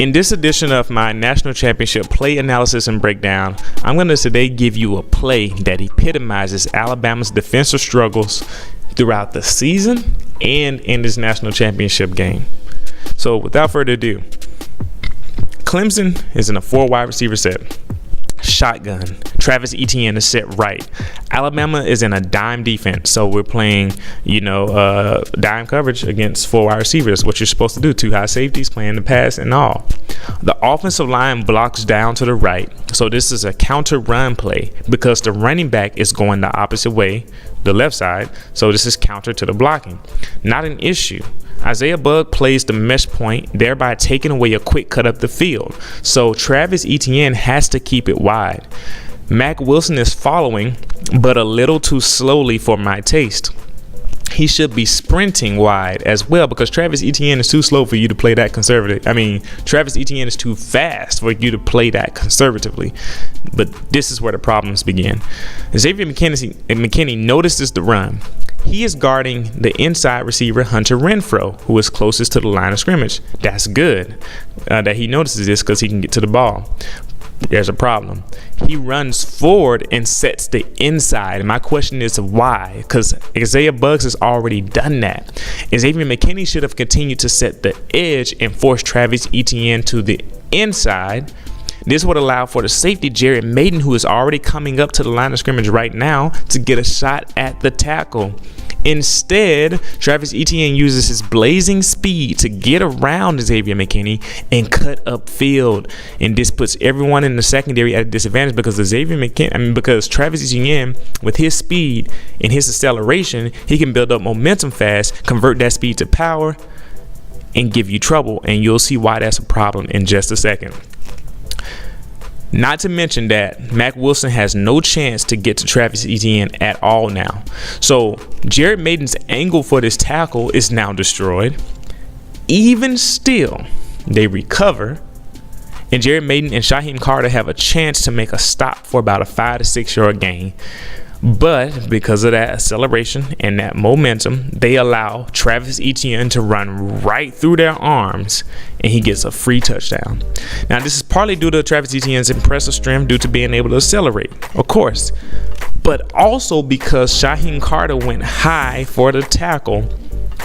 In this edition of my national championship play analysis and breakdown, I'm going to today give you a play that epitomizes Alabama's defensive struggles throughout the season and in this national championship game. So without further ado, Clemson is in a 4 wide receiver set. Shotgun. Travis Etienne is set right. Alabama is in a dime defense, so we're playing, dime coverage against 4 wide receivers. What you're supposed to do, 2 high safeties, playing the pass and all. The offensive line blocks down to the right, so this is a counter run play because the running back is going the opposite way, the left side. So this is counter to the blocking. Not an issue. Isaiah Bugg plays the mesh point, thereby taking away a quick cut up the field. So Travis Etienne has to keep it wide. Mack Wilson is following, but a little too slowly for my taste. He should be sprinting wide as well because Travis Etienne is too slow for you to play that conservative. Travis Etienne is too fast for you to play that conservatively. But this is where the problems begin. Xavier McKinney notices the run. He is guarding the inside receiver Hunter Renfrow, who is closest to the line of scrimmage. That's good that he notices this because he can get to the ball. There's a problem. He runs forward and sets the inside. And my question is why? Because Isaiah Buggs has already done that. Xavier McKinney should have continued to set the edge and force Travis Etienne to the inside. This would allow for the safety Jared Maiden, who is already coming up to the line of scrimmage right now, to get a shot at the tackle. Instead, Travis Etienne uses his blazing speed to get around Xavier McKinney and cut upfield. And this puts everyone in the secondary at a disadvantage because because Travis Etienne, with his speed and his acceleration, he can build up momentum fast, convert that speed to power, and give you trouble. And you'll see why that's a problem in just a second. Not to mention that Mack Wilson has no chance to get to Travis Etienne at all now. So Jared Maiden's angle for this tackle is now destroyed. Even still, they recover, and Jared Maiden and Shyheim Carter have a chance to make a stop for about a 5 to 6 yard gain. But because of that acceleration and that momentum, they allow Travis Etienne to run right through their arms, and he gets a free touchdown. Now, this is partly due to Travis Etienne's impressive strength due to being able to accelerate, of course, but also because Shyheim Carter went high for the tackle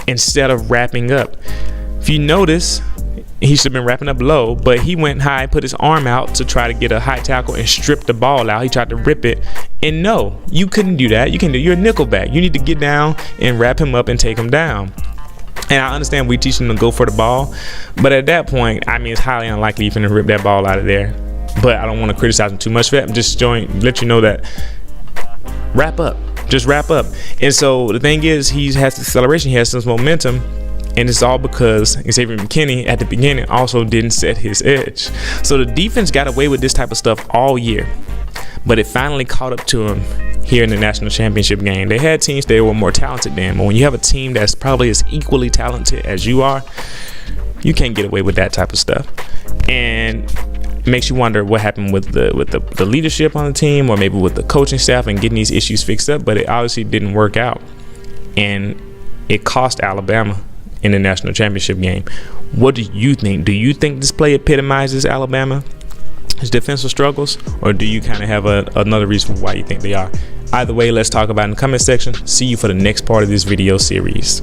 instead of wrapping up. If you notice, he should have been wrapping up low, but he went high, put his arm out to try to get a high tackle and strip the ball out. He tried to rip it, and no, you couldn't do that. You're a nickelback. You need to get down and wrap him up and take him down. And I understand we teach him to go for the ball, but at that point, it's highly unlikely you're going to rip that ball out of there. But I don't want to criticize him too much for that. I'm just let you know that wrap up. Just wrap up. And so the thing is, he has acceleration. He has some momentum. And it's all because Xavier McKinney at the beginning also didn't set his edge. So the defense got away with this type of stuff all year, but it finally caught up to him here in the national championship game. They had teams that were more talented than, but when you have a team that's probably as equally talented as you are, you can't get away with that type of stuff. And it makes you wonder what happened with the leadership on the team, or maybe with the coaching staff and getting these issues fixed up. But it obviously didn't work out, and it cost Alabama in the national championship game. What do you think? Do you think this play epitomizes Alabama's defensive struggles, or do you kind of have another reason why you think they are? Either way, let's talk about it in the comment section. See you for the next part of this video series.